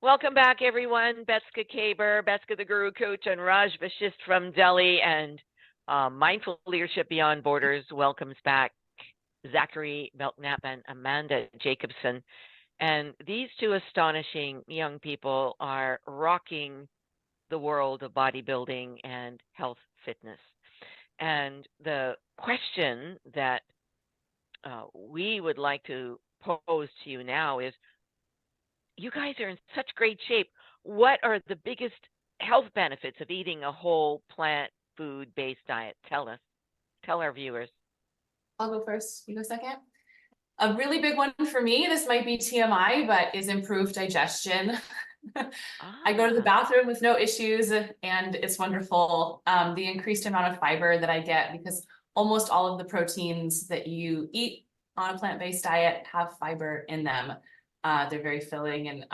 Welcome back, everyone. Betska K-Burr, Betska the Guru Coach, and Raj Vashisht from Delhi, and Mindful Leadership Beyond Borders welcomes back Zachary Belknap and Amanda Jacobson. And these two astonishing young people are rocking the world of bodybuilding and health fitness. And the question that we would like to pose to you now is, you guys are in such great shape. What are the biggest health benefits of eating a whole plant food-based diet? Tell us. Tell our viewers. I'll go first. You go second. A really big one for me, this might be TMI, but is improved digestion. I go to the bathroom with no issues, and it's wonderful. The increased amount of fiber that I get, because almost all of the proteins that you eat on a plant-based diet have fiber in them. They're very filling, and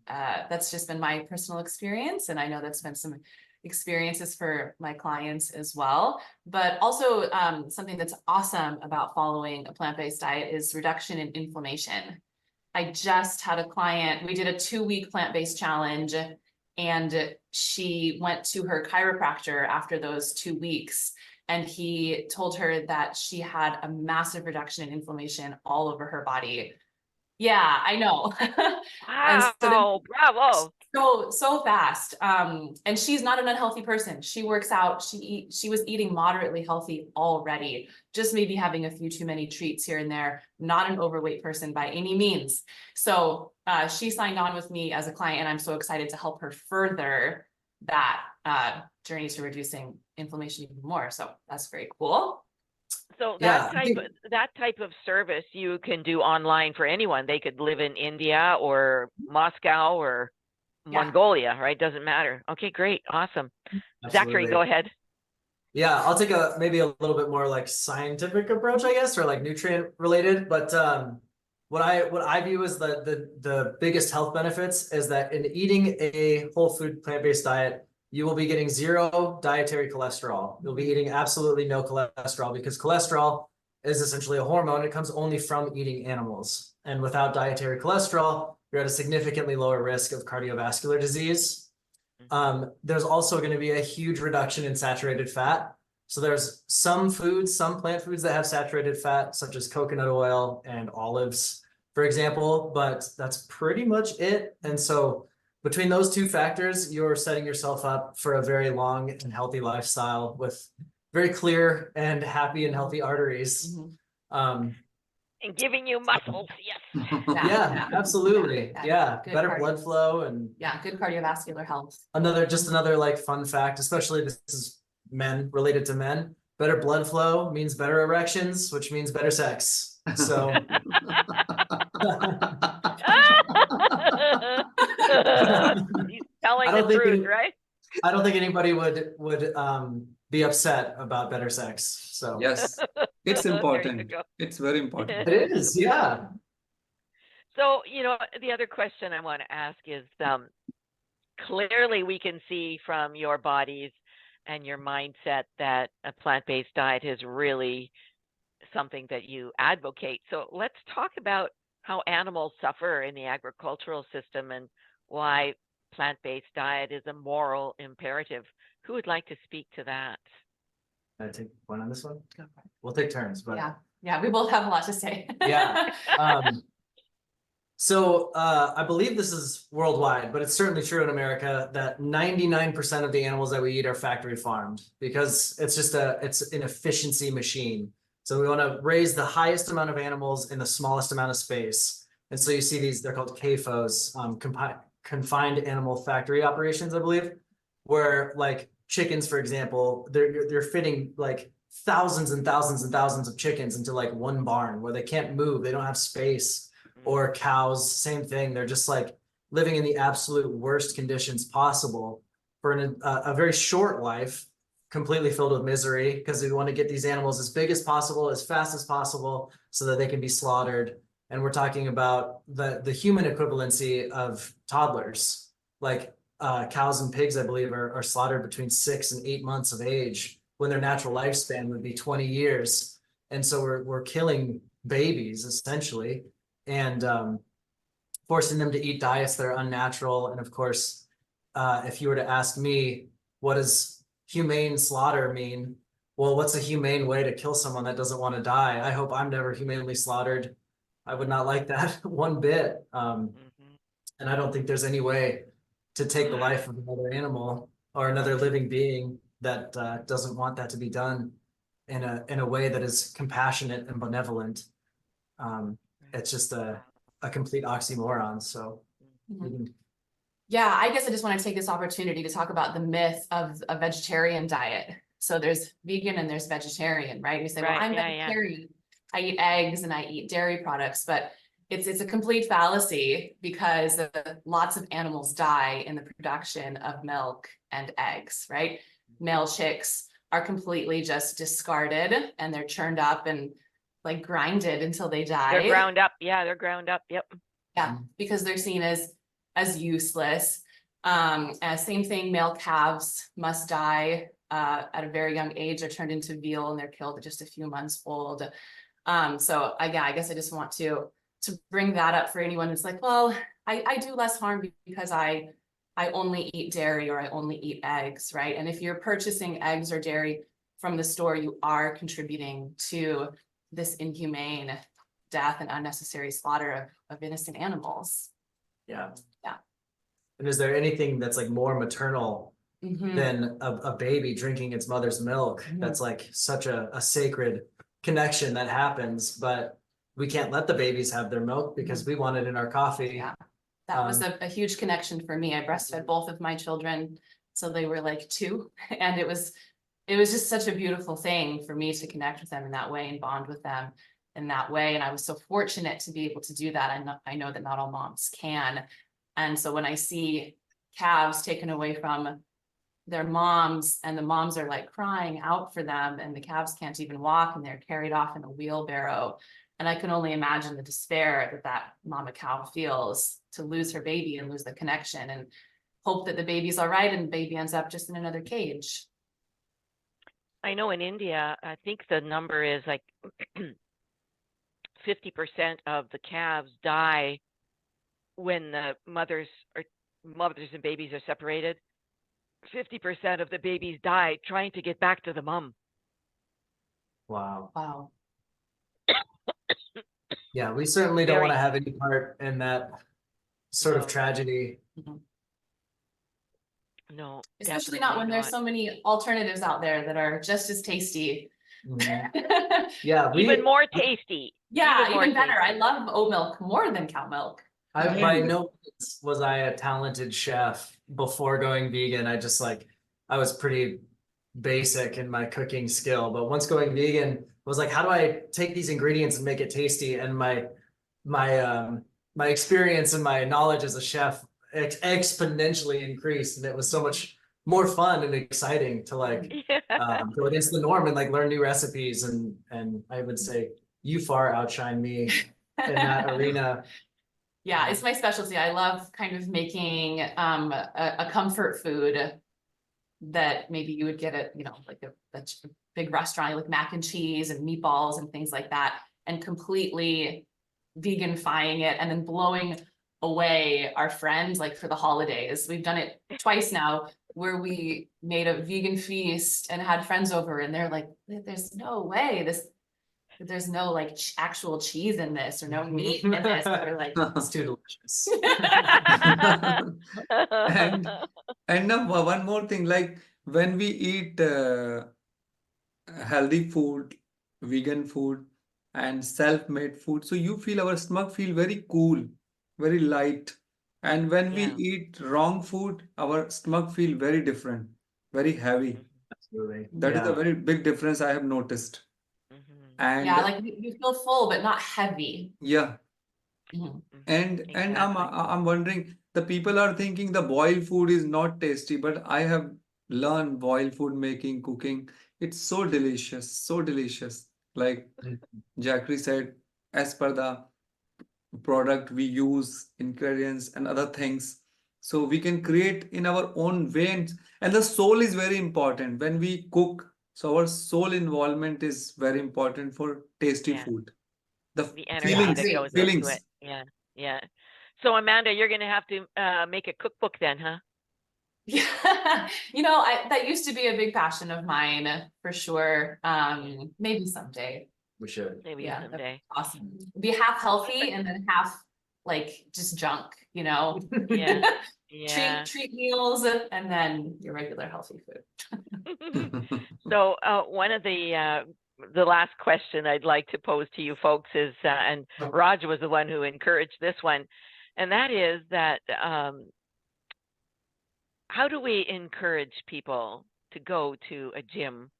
that's just been my personal experience, and I know that's been some experiences for my clients as well. But also something that's awesome about following a plant-based diet is reduction in inflammation. I just had a client, we did a 2-week plant-based challenge, and she went to her chiropractor after those 2 weeks, and he told her that she had a massive reduction in inflammation all over her body. Yeah, I know. Wow, bravo. So fast. And she's not an unhealthy person. She works out, she was eating moderately healthy already, just maybe having a few too many treats here and there, not an overweight person by any means. So she signed on with me as a client, and I'm so excited to help her further that journey to reducing inflammation even more. So that's very cool. So that type of service you can do online for anyone. They could live in India or Moscow or Mongolia, right? Doesn't matter. Okay, great. Awesome. Absolutely. Zachary, go ahead. Yeah, I'll take maybe a little bit more like scientific approach, I guess, or like nutrient related. But what I view as the biggest health benefits is that in eating a whole food plant-based diet, you will be getting 0 dietary cholesterol. You'll be eating absolutely no cholesterol, because cholesterol is essentially a hormone. It comes only from eating animals. And without dietary cholesterol, you're at a significantly lower risk of cardiovascular disease. There's also going to be a huge reduction in saturated fat. So there's some foods, some plant foods that have saturated fat, such as coconut oil and olives, for example, but that's pretty much it. And so between those two factors, you're setting yourself up for a very long and healthy lifestyle with very clear and happy and healthy arteries. And giving you muscles, yes. Yeah, absolutely. Yeah, better blood flow and good cardiovascular health. Another like fun fact, especially this is men, related to men. Better blood flow means better erections, which means better sex. So He's telling the truth, right? I don't think anybody would be upset about better sex. So yes, it's important. It's very important. It is, yeah. So, the other question I want to ask is, clearly we can see from your bodies and your mindset that a plant-based diet is really something that you advocate. So let's talk about how animals suffer in the agricultural system and why plant-based diet is a moral imperative. Who would like to speak to that? Can I take one on this one? We'll take turns. But yeah, we both have a lot to say. Yeah. So I believe this is worldwide, but it's certainly true in America that 99% of the animals that we eat are factory farmed, because it's an efficiency machine. So we want to raise the highest amount of animals in the smallest amount of space. And so you see these, they're called CAFOs, confined animal factory operations, I believe, where like chickens, for example, they're fitting like thousands and thousands and thousands of chickens into like one barn where they can't move. They don't have space. Or cows, same thing. They're just like living in the absolute worst conditions possible for a very short life, completely filled with misery, because we want to get these animals as big as possible, as fast as possible, so that they can be slaughtered. And we're talking about the human equivalency of toddlers, like cows and pigs, I believe, are slaughtered between 6 and 8 months of age, when their natural lifespan would be 20 years. And so we're killing babies essentially. And forcing them to eat diets that are unnatural. And of course, if you were to ask me, what does humane slaughter mean? Well, what's a humane way to kill someone that doesn't want to die? I hope I'm never humanely slaughtered. I would not like that one bit. And I don't think there's any way to take the life of another animal or another living being that doesn't want that to be done in a way that is compassionate and benevolent. It's just a complete oxymoron. So yeah, I guess I just want to take this opportunity to talk about the myth of a vegetarian diet. So there's vegan and there's vegetarian, right? You say, well, I'm vegetarian. I eat eggs and I eat dairy products, but it's a complete fallacy because lots of animals die in the production of milk and eggs, right? Male chicks are completely just discarded and they're churned up and like grinded until they die. They're ground up. Yeah, they're ground up. Yep. Yeah, because they're seen as useless. Same thing, male calves must die at a very young age. They're turned into veal and they're killed at just a few months old. So I guess I just want to bring that up for anyone who's like, well, I do less harm because I only eat dairy or I only eat eggs, right? And if you're purchasing eggs or dairy from the store, you are contributing to this inhumane death and unnecessary slaughter of innocent animals. Yeah. Yeah. And is there anything that's like more maternal than a baby drinking its mother's milk? That's like such a sacred connection that happens, but we can't let the babies have their milk because we want it in our coffee. Yeah, that was a huge connection for me. I breastfed both of my children, so they were like 2, and it was just such a beautiful thing for me to connect with them in that way and bond with them in that way. And I was so fortunate to be able to do that. I know that not all moms can. And so when I see calves taken away from their moms and the moms are like crying out for them and the calves can't even walk and they're carried off in a wheelbarrow. And I can only imagine the despair that mama cow feels to lose her baby and lose the connection and hope that the baby's all right and the baby ends up just in another cage. I know in India, I think the number is like 50% of the calves die when the mothers and babies are separated. 50% of the babies die trying to get back to the mom. Wow. Wow. Yeah, we certainly don't want to have any part in that sort of tragedy. No, especially not when there's so many alternatives out there that are just as tasty. Yeah, even more tasty. Yeah, even better. I love oat milk more than cow milk. By no means was I a talented chef before going vegan. I was pretty basic in my cooking skill, but once going vegan, I was like, how do I take these ingredients and make it tasty? And my experience and my knowledge as a chef exponentially increased, and it was so much more fun and exciting to go against the norm and learn new recipes. And I would say you far outshine me in that arena. Yeah, it's my specialty. I love kind of making a comfort food that maybe you would get at, like a big restaurant, like mac and cheese and meatballs and things like that, and completely vegan-fying it and then blowing away our friends for the holidays. We've done it twice now where we made a vegan feast and had friends over and they're like, there's no way there's no actual cheese in this or no meat in this. They're like, it's too delicious. and now one more thing, when we eat healthy food, vegan food and self-made food, so you feel our stomach feel very cool, very light. And when we eat wrong food, our stomach feel very different, very heavy. Absolutely. That is a very big difference I have noticed. And you feel full but not heavy. Yeah. And I'm wondering, the people are thinking the boiled food is not tasty, but I have learned boiled food making, cooking. It's so delicious, so delicious. Like Zachary said, as per the product we use, ingredients and other things, so we can create in our own way. And the soul is very important when we cook. So our soul involvement is very important for tasty food. The energy that goes into it. Yeah. So Amanda, you're going to have to make a cookbook then, huh? Yeah, that used to be a big passion of mine for sure. Maybe someday. We should. Maybe Yeah, that'd someday. be awesome. Be half healthy and then half like just junk, Yeah. Yeah. treat meals and then your regular healthy food. So one of the last question I'd like to pose to you folks is, and Raj was the one who encouraged this one, and that is that how do we encourage people to go to a gym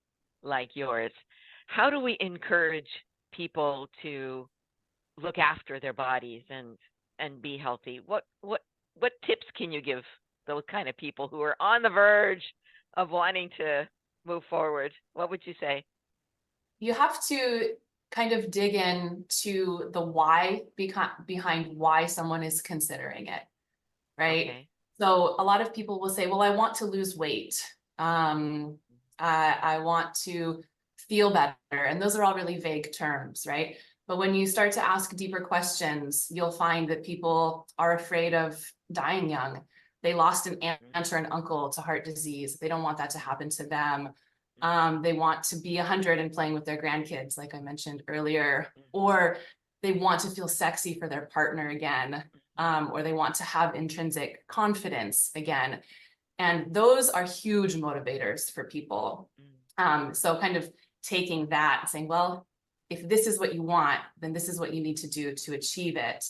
like yours? How do we encourage people to look after their bodies and be healthy? What tips can you give those kind of people who are on the verge of wanting to move forward? What would you say? You have to kind of dig into the why behind why someone is considering it, right? Okay. So a lot of people will say, well, I want to lose weight. I want to feel better. And those are all really vague terms, right? But when you start to ask deeper questions, you'll find that people are afraid of dying young. They lost an aunt or an uncle to heart disease. They don't want that to happen to them. They want to be 100 and playing with their grandkids, like I mentioned earlier, or they want to feel sexy for their partner again, or they want to have intrinsic confidence again. And those are huge motivators for people. So kind of taking that and saying, well, if this is what you want, then this is what you need to do to achieve it.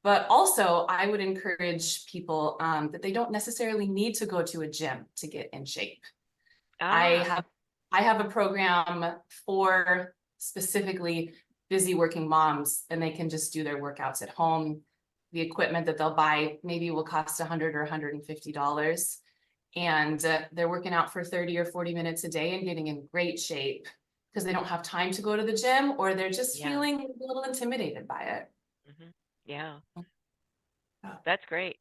But also, I would encourage people that they don't necessarily need to go to a gym to get in shape. I have a program for specifically busy working moms, and they can just do their workouts at home. The equipment that they'll buy maybe will cost $100 or $150. And they're working out for 30 or 40 minutes a day and getting in great shape because they don't have time to go to the gym, or they're just feeling a little intimidated by it. Yeah, that's great.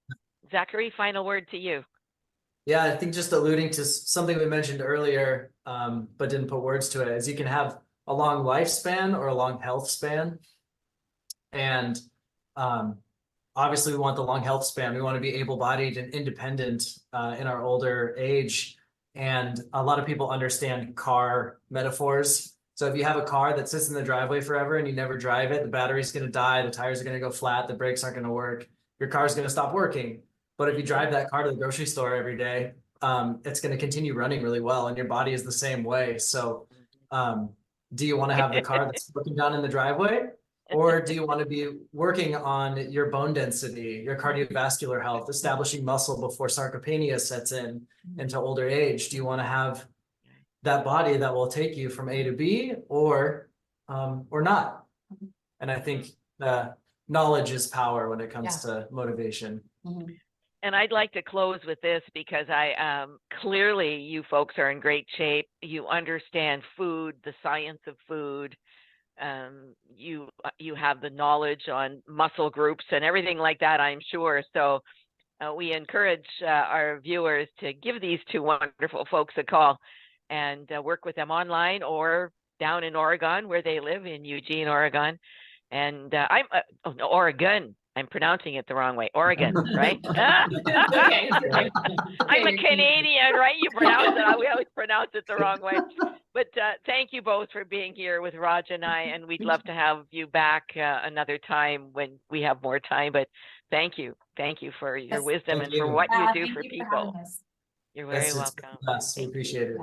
Zachary, final word to you. Yeah, I think just alluding to something we mentioned earlier, but didn't put words to it, is you can have a long lifespan or a long health span. And obviously we want the long health span. We want to be able-bodied and independent in our older age. And a lot of people understand car metaphors. So if you have a car that sits in the driveway forever and you never drive it, the battery's going to die, the tires are going to go flat, the brakes aren't going to work, your car's going to stop working. But if you drive that car to the grocery store every day, it's going to continue running really well, and your body is the same way. So do you want to have the car that's broken down in the driveway? Or do you want to be working on your bone density, your cardiovascular health, establishing muscle before sarcopenia sets in into older age? Do you want to have that body that will take you from A to B, or not? And I think knowledge is power when it comes to motivation. And I'd like to close with this, because I clearly you folks are in great shape. You understand food, the science of food. You have the knowledge on muscle groups and everything like that, I'm sure. So we encourage our viewers to give these two wonderful folks a call and work with them online or down in Oregon, where they live, in Eugene, Oregon. And Oregon. I'm pronouncing it the wrong way. Oregon, right? I'm a Canadian, right? You pronounce it. We always pronounce it the wrong way. But thank you both for being here with Raj and I, and we'd love to have you back another time when we have more time. But thank you for your wisdom and for what you do for people. You're very welcome. We appreciate it.